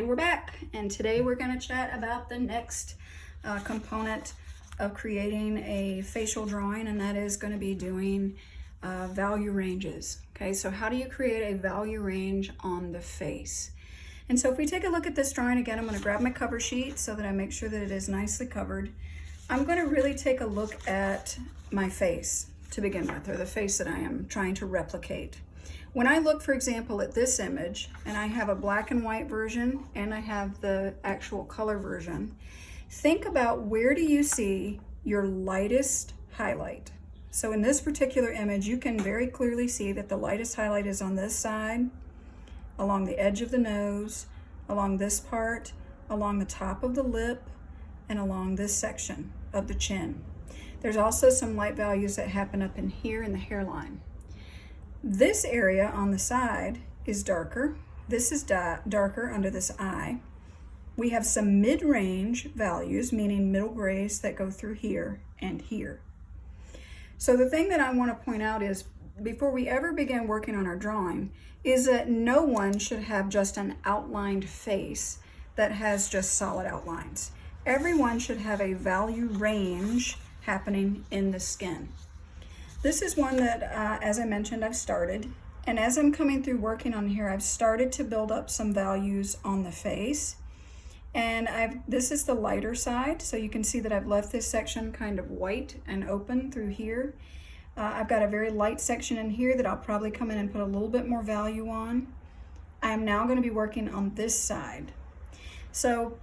we're back, and today we're going to chat about the next component of creating a facial drawing, and that is going to be doing value ranges. Okay, so how do you create a value range on the face? And so if we take a look at this drawing again, I'm going to grab my cover sheet so that I make sure that it is nicely covered. I'm going to really take a look at my face to begin with, or the face that I am trying to replicate. When I look, for example, at this image, and I have a black and white version and I have the actual color version, think about where do you see your lightest highlight. So in this particular image, you can very clearly see that the lightest highlight is on this side, along the edge of the nose, along this part, along the top of the lip, and along this section of the chin. There's also some light values that happen up in here in the hairline. This area on the side is darker. This is darker under this eye. We have some mid-range values, meaning middle grays that go through here and here. So the thing that I want to point out is, before we ever begin working on our drawing, is that no one should have just an outlined face that has just solid outlines. Everyone should have a value range happening in the skin. This is one that, as I mentioned, I've started. And as I'm coming through working on here, I've started to build up some values on the face. And this is the lighter side, so you can see that I've left this section kind of white and open through here. I've got a very light section in here that I'll probably come in and put a little bit more value on. I am now going to be working on this side. So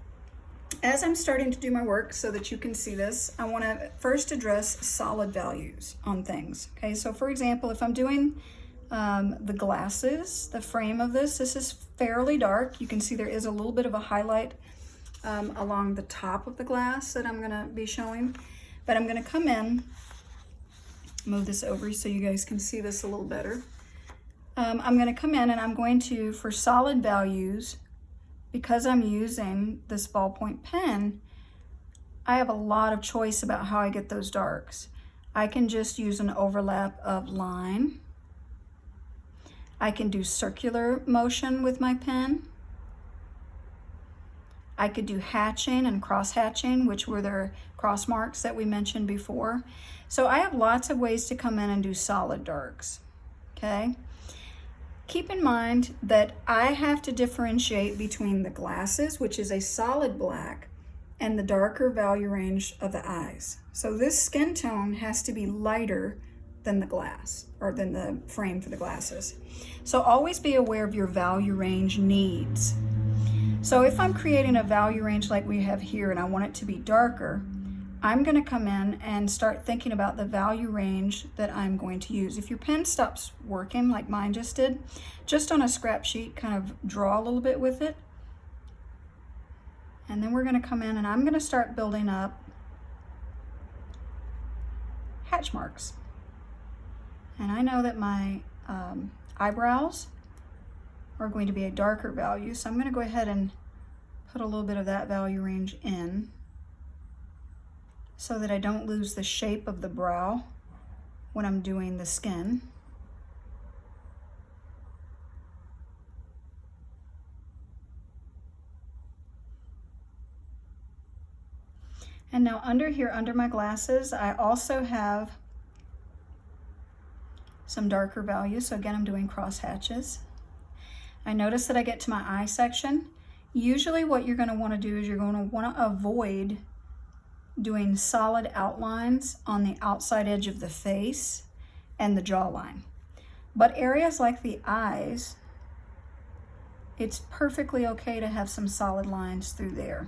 as I'm starting to do my work so that you can see this, I want to first address solid values on things. Okay, so for example, if I'm doing the glasses, the frame of this is fairly dark. You can see there is a little bit of a highlight along the top of the glass that I'm going to be showing. But I'm going to come in, move this over so you guys can see this a little better. I'm going to come in and I'm going to, for solid values, because I'm using this ballpoint pen, I have a lot of choice about how I get those darks. I can just use an overlap of line. I can do circular motion with my pen. I could do hatching and cross hatching, which were their cross marks that we mentioned before. So I have lots of ways to come in and do solid darks, okay? Keep in mind that I have to differentiate between the glasses, which is a solid black, and the darker value range of the eyes. So this skin tone has to be lighter than the glass, or than the frame for the glasses. So always be aware of your value range needs. So if I'm creating a value range like we have here and I want it to be darker, I'm going to come in and start thinking about the value range that I'm going to use. If your pen stops working like mine just did, just on a scrap sheet, kind of draw a little bit with it. And then we're going to come in and I'm going to start building up hatch marks. And I know that my eyebrows are going to be a darker value, so I'm going to go ahead and put a little bit of that value range in, so that I don't lose the shape of the brow when I'm doing the skin. And now under here, under my glasses, I also have some darker values. So again, I'm doing cross hatches. I notice that I get to my eye section. Usually what you're going to want to do is you're going to want to avoid doing solid outlines on the outside edge of the face and the jawline. But areas like the eyes, it's perfectly okay to have some solid lines through there.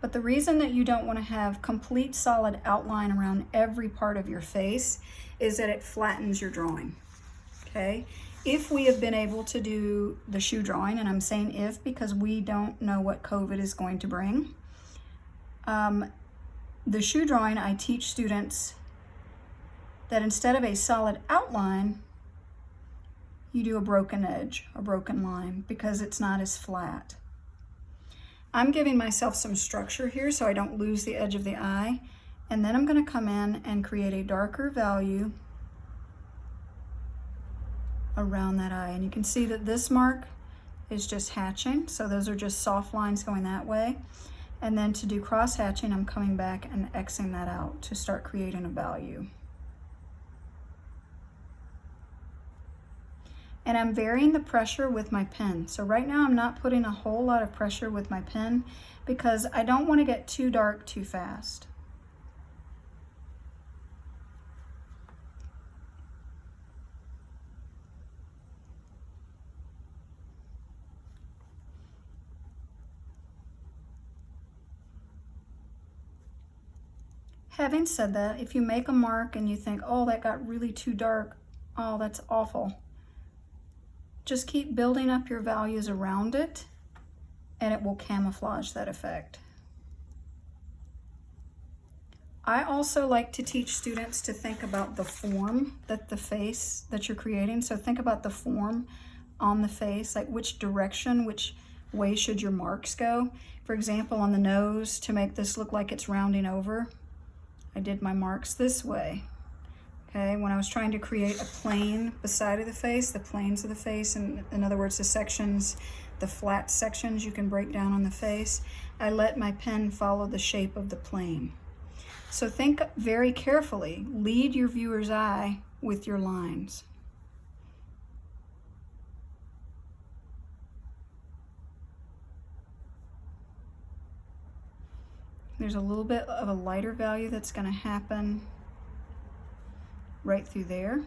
But the reason that you don't want to have complete solid outline around every part of your face is that it flattens your drawing, okay? If we have been able to do the shoe drawing, and I'm saying if because we don't know what COVID is going to bring, the shoe drawing, I teach students that instead of a solid outline, you do a broken edge, a broken line, because it's not as flat. I'm giving myself some structure here so I don't lose the edge of the eye, and then I'm going to come in and create a darker value around that eye. And you can see that this mark is just hatching. So those are just soft lines going that way. And then to do cross hatching, I'm coming back and Xing that out to start creating a value. And I'm varying the pressure with my pen. So right now I'm not putting a whole lot of pressure with my pen because I don't want to get too dark too fast. Having said that, if you make a mark and you think, oh, that got really too dark, oh, that's awful, just keep building up your values around it and it will camouflage that effect. I also like to teach students to think about the form that the face that you're creating. So think about the form on the face, like which direction, which way should your marks go. For example, on the nose, to make this look like it's rounding over, I did my marks this way. Okay, when I was trying to create a plane beside of the face, the planes of the face, and in other words, the sections, the flat sections you can break down on the face, I let my pen follow the shape of the plane. So think very carefully, lead your viewer's eye with your lines. There's a little bit of a lighter value that's going to happen right through there.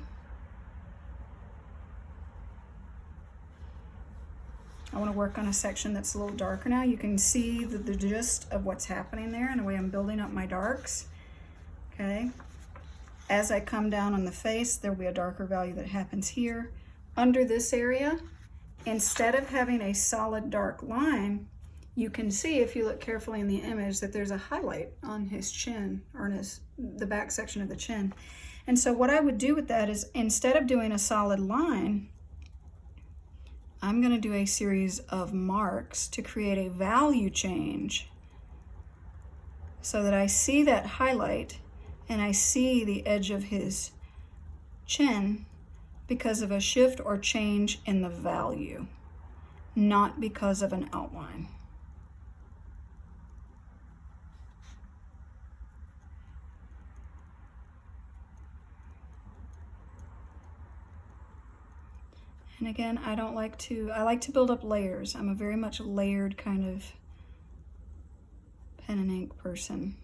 I want to work on a section that's a little darker now. You can see the gist of what's happening there and the way I'm building up my darks. Okay. As I come down on the face, there'll be a darker value that happens here. Under this area, instead of having a solid dark line, you can see if you look carefully in the image that there's a highlight on his chin, or in the back section of the chin. And so what I would do with that is, instead of doing a solid line, I'm going to do a series of marks to create a value change so that I see that highlight and I see the edge of his chin because of a shift or change in the value, not because of an outline. And again, I like to build up layers. I'm a very much layered kind of pen and ink person.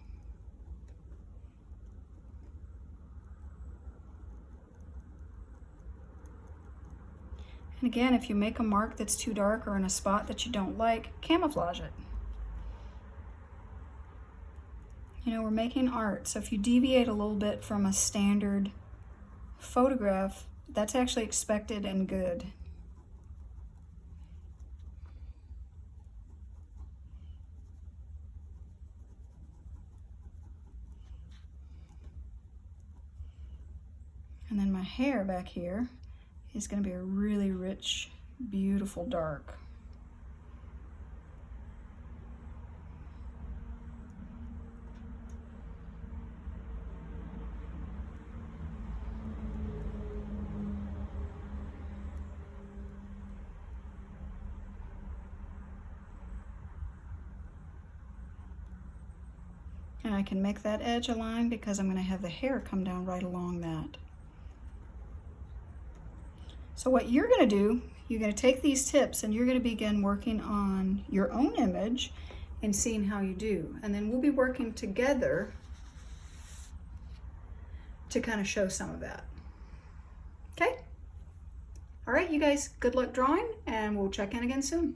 And again, if you make a mark that's too dark or in a spot that you don't like, camouflage it. You know, we're making art, so if you deviate a little bit from a standard photograph, that's actually expected and good. And then my hair back here is going to be a really rich, beautiful dark. And I can make that edge a line because I'm going to have the hair come down right along that. So what you're going to do, you're going to take these tips and you're going to begin working on your own image and seeing how you do. And then we'll be working together to kind of show some of that. Okay? All right, you guys, good luck drawing, and we'll check in again soon.